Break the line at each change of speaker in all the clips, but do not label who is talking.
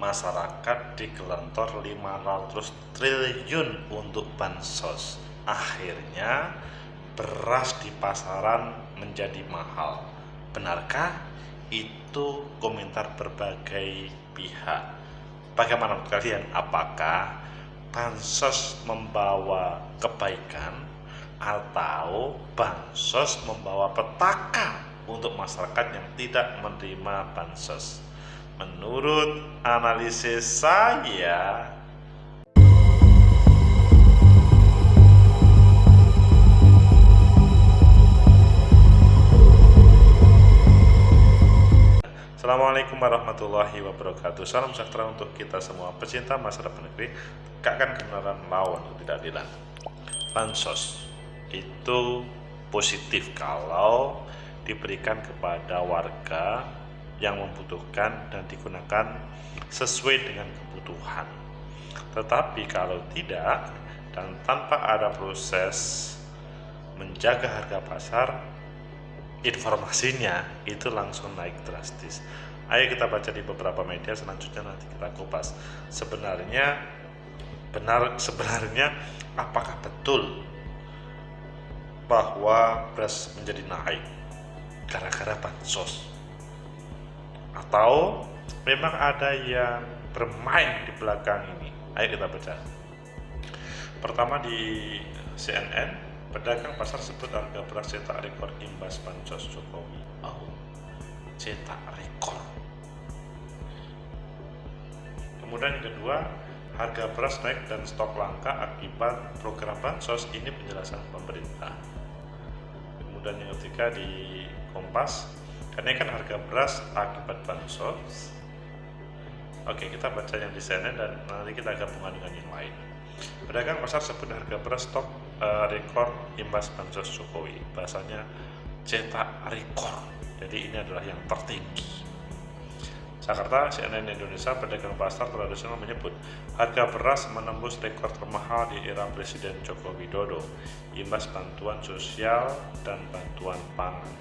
masyarakat digelontor 500 triliun untuk bansos. Akhirnya beras di pasaran menjadi mahal. Benarkah? Itu komentar berbagai pihak. Bagaimana menurut kalian? Apakah bansos membawa kebaikan atau bansos membawa petaka untuk masyarakat yang tidak menerima bansos? Menurut analisis saya, Assalamualaikum warahmatullahi wabarakatuh. Salam sejahtera untuk kita semua pecinta masa depan negeri. Tegakkan kebenaran, lawan ketidakadilan. Bansos itu positif kalau diberikan kepada warga yang membutuhkan dan digunakan sesuai dengan kebutuhan. Tetapi kalau tidak dan tanpa ada proses menjaga harga pasar, informasinya itu langsung naik drastis. Ayo kita baca di beberapa media, selanjutnya nanti kita kupas. Sebenarnya apakah betul bahwa beras menjadi naik gara-gara bansos? Atau memang ada yang bermain di belakang ini? Ayo kita baca. Pertama di CNN, pedagang pasar sebut harga beras cetak rekor imbas bansos Jokowi. Oh, cetak rekor. Kemudian yang kedua, harga beras naik dan stok langka akibat program bansos. Ini penjelasan pemerintah. Kemudian yang ketiga di Kompas, kenaikan harga beras akibat bansos. Oke, kita baca yang di CNN dan nanti kita gabungkan dengan yang lain. Pedagang pasar sebut harga beras stok rekor imbas bansos Jokowi. Bahasanya cetak rekor. Jadi ini adalah yang tertinggi. Jakarta, CNN Indonesia, pedagang pasar tradisional menyebut harga beras menembus rekor termahal di era Presiden Joko Widodo, imbas bantuan sosial dan bantuan pangan.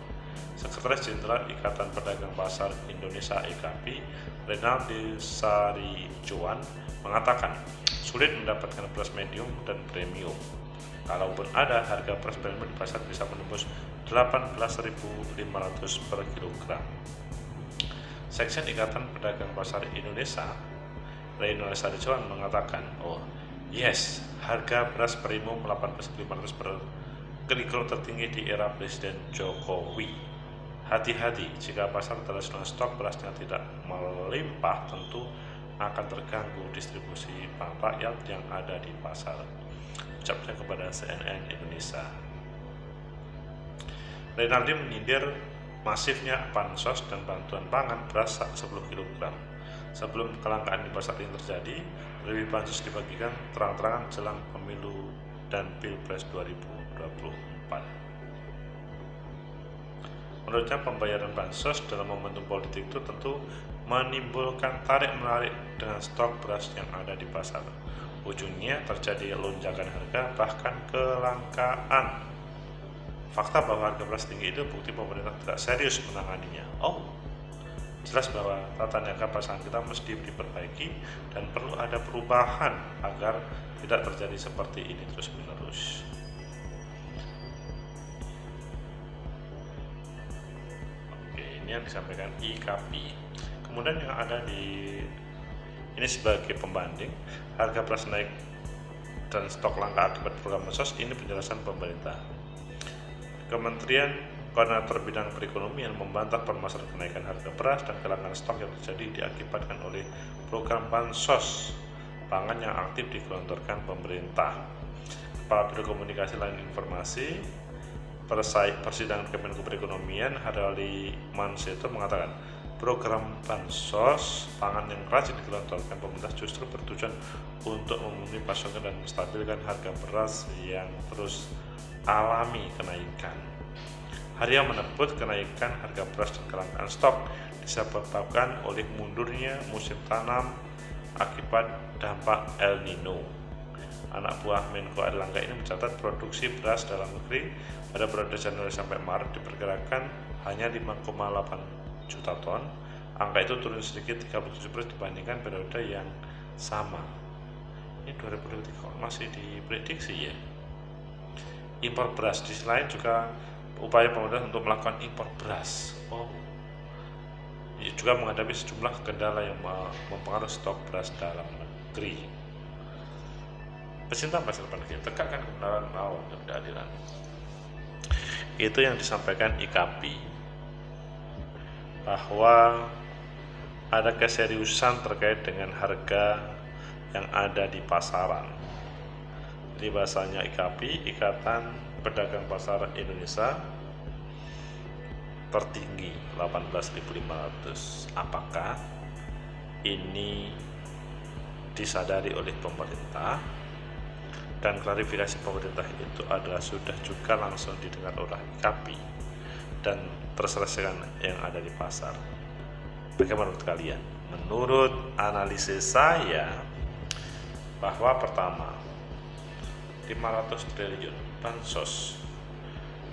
Sekretaris Jenderal Ikatan Pedagang Pasar Indonesia (IKAPI), Renaldi Sarijuan, mengatakan sulit mendapatkan beras medium dan premium. Kalaupun ada, harga beras premium di pasar bisa menembus 18.500 per kilogram. Sekjen Ikatan Pedagang Pasar Indonesia, Renaldi Sarijuan, mengatakan, harga beras premium 18.500 per kilogram tertinggi di era Presiden Jokowi. Hati-hati, jika pasar tradisional stok berasnya tidak melimpah, tentu akan terganggu distribusi rakyat yang ada di pasar. Ucapnya kepada CNN Indonesia. Renaldi menyindir masifnya bansos dan bantuan pangan beras 10 kg. Sebelum kelangkaan di pasar ini terjadi, lebih bansos dibagikan terang-terangan jelang pemilu dan Pilpres 2024. Menurutnya, pembayaran bansos dalam momentum politik itu tentu menimbulkan tarik-menarik dengan stok beras yang ada di pasar. Ujungnya terjadi lonjakan harga, bahkan kelangkaan. Fakta bahwa harga beras tinggi itu bukti pemerintah tidak serius menanganinya. Jelas bahwa tata niaga pasaran kita mesti diperbaiki dan perlu ada perubahan agar tidak terjadi seperti ini terus-menerus. Yang disampaikan IKAPI. Kemudian yang ada di ini sebagai pembanding harga beras naik dan stok langka akibat program bansos. Ini penjelasan pemerintah. Kementerian Koordinator Bidang Perekonomian membantah permasalahan kenaikan harga beras dan kelangkaan stok yang terjadi diakibatkan oleh program bansos pangan yang aktif digelontorkan pemerintah. Kepala Biro Komunikasi dan Informasi Persidangan Kemenko Perekonomian Harali Manseto mengatakan program bansos pangan yang rajin digelontorkan pemerintah justru bertujuan untuk memenuhi pasokan dan menstabilkan harga beras yang terus alami kenaikan. Haria menyebut kenaikan harga beras dan kelangkaan stok disebabkan oleh mundurnya musim tanam akibat dampak El Nino. Anak buah Menko Airlangga ini mencatat produksi beras dalam negeri pada periode Januari sampai Maret diperkirakan hanya 5,8 juta ton angka itu turun sedikit 37% dibandingkan periode yang sama. Ini 2023 kok masih diprediksi ya. Impor beras, di sisi lain juga upaya pemerintah untuk melakukan impor beras. Juga menghadapi sejumlah kendala yang mempengaruhi stok beras dalam negeri. Pecinta masa depan negeri tegakkan kebenaran, melawan ketidakadilan. Itu yang disampaikan IKAPI, bahwa ada keseriusan terkait dengan harga yang ada di pasaran. Jadi bahasanya IKAPI, Ikatan Pedagang Pasar Indonesia, tertinggi 18.500. Apakah ini disadari oleh pemerintah? Dan klarifikasi pemerintah itu adalah sudah juga langsung didengar oleh IKAPI dan terselesaikan yang ada di pasar. Bagaimana menurut kalian? Menurut analisis saya, bahwa pertama, 500 triliun bansos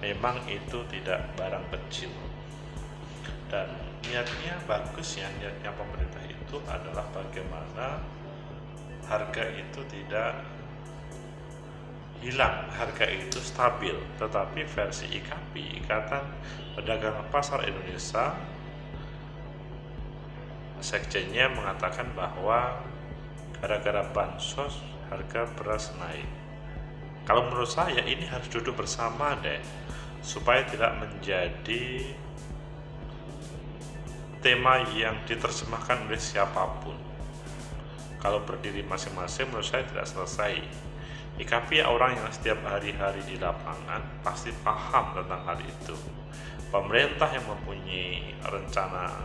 memang itu tidak barang kecil, dan niatnya bagus ya. Niatnya pemerintah itu adalah bagaimana harga itu tidak hilang, harga itu stabil. Tetapi versi IKAPI, Ikatan Pedagang Pasar Indonesia, sekjennya mengatakan bahwa gara-gara bansos harga beras naik. Kalau menurut saya ini harus duduk bersama deh, supaya tidak menjadi tema yang diterjemahkan oleh siapapun. Kalau berdiri masing-masing menurut saya tidak selesai. IKAPI orang yang setiap hari-hari di lapangan pasti paham tentang hal itu. Pemerintah yang mempunyai rencana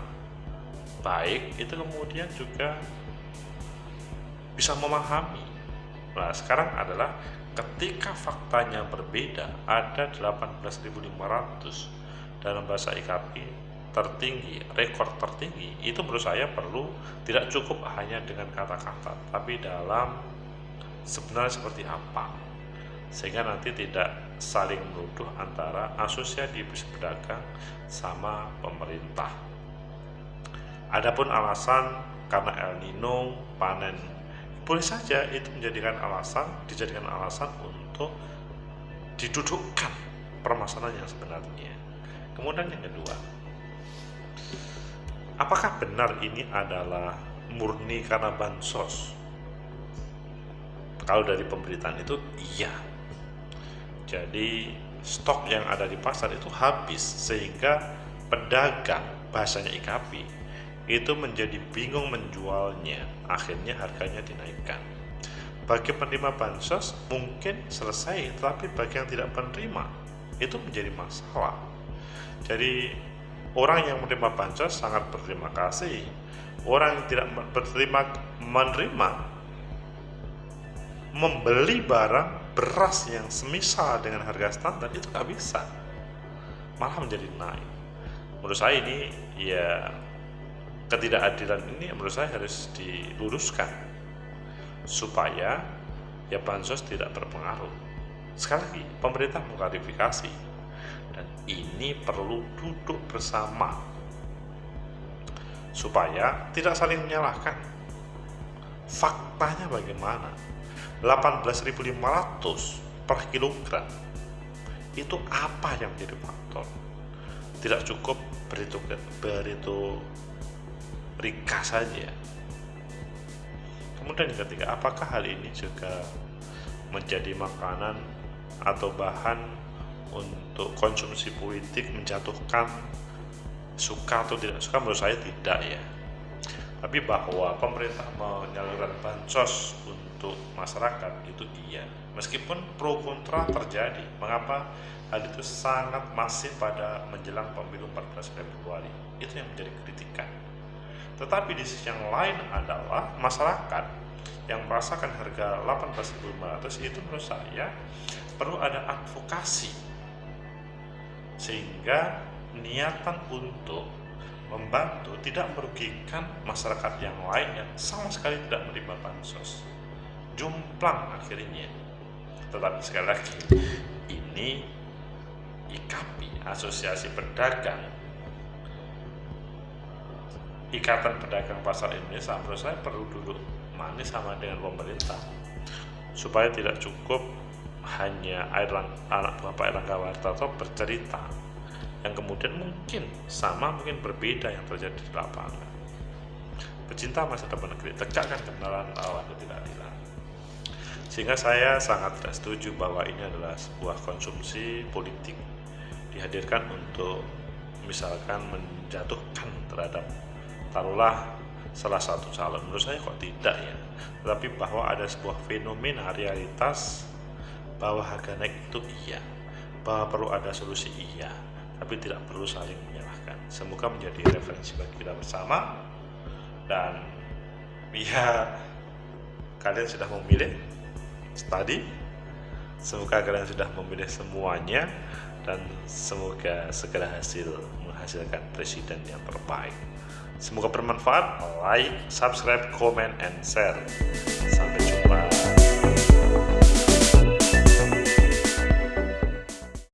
baik itu kemudian juga bisa memahami. Nah, sekarang adalah ketika faktanya berbeda, ada 18.500 dalam bahasa IKAPI tertinggi, rekor tertinggi. Itu menurut saya perlu tidak cukup hanya dengan kata-kata, tapi dalam sebenarnya seperti apa, sehingga nanti tidak saling menuduh antara asosiasi pedagang sama pemerintah. Adapun alasan karena El Nino panen, boleh saja itu dijadikan alasan untuk didudukkan permasalahan yang sebenarnya. Kemudian yang kedua, apakah benar ini adalah murni karena bansos? Kalau dari pemberitaan itu iya. Jadi stok yang ada di pasar itu habis, sehingga pedagang, bahasanya IKAPI, itu menjadi bingung menjualnya. Akhirnya harganya dinaikkan. Bagi penerima bansos mungkin selesai, tapi bagi yang tidak penerima itu menjadi masalah. Jadi orang yang menerima bansos sangat berterima kasih. Orang yang tidak menerima membeli barang beras yang semisal dengan harga standar itu nggak bisa, malah menjadi naik. Menurut saya ini ya, ketidakadilan ini menurut saya harus diluruskan supaya ya bansos tidak berpengaruh. Sekali lagi pemerintah mengklarifikasi, dan ini perlu duduk bersama supaya tidak saling menyalahkan. Faktanya bagaimana? 18.500 per kilogram itu apa yang menjadi faktor? Tidak cukup beritu rika saja. Kemudian yang ketiga, apakah hal ini juga menjadi makanan atau bahan untuk konsumsi politik, menjatuhkan suka atau tidak suka? Menurut saya tidak ya. Tapi bahwa pemerintah menyalurkan bansos untuk masyarakat itu iya. Meskipun pro kontra terjadi. Mengapa hal itu sangat masif pada menjelang pemilu 14 Februari? Itu yang menjadi kritikan. Tetapi di sisi yang lain adalah masyarakat yang merasakan harga 18.500 itu menurut saya perlu ada advokasi, sehingga niatan untuk membantu tidak merugikan masyarakat yang lain yang sama sekali tidak menerima bansos. Jomplang akhirnya. Tetapi sekali lagi, ini IKAPI, Asosiasi Pedagang Ikatan Pedagang Pasar Indonesia menurut saya perlu duduk manis sama dengan pemerintah supaya tidak cukup hanya anak buah Pak Erlangga Hartarto bercerita yang kemudian mungkin sama mungkin berbeda yang terjadi di lapangan. Pecinta masa depan negeri, tegakkan kebenaran lawan ketidakadilan. Sehingga saya sangat tidak setuju bahwa ini adalah sebuah konsumsi politik dihadirkan untuk misalkan menjatuhkan terhadap taruhlah salah satu calon. Menurut saya kok tidak ya, tetapi bahwa ada sebuah fenomena realitas bahwa harga naik itu iya, bahwa perlu ada solusi iya, tapi tidak perlu saling menyalahkan. Semoga menjadi referensi bagi kita bersama, dan ya kalian sudah memilih tadi, semoga kalian sudah memilih semuanya dan semoga segera menghasilkan presiden yang terbaik. Semoga bermanfaat. Like, subscribe, comment, and share. Sampai jumpa.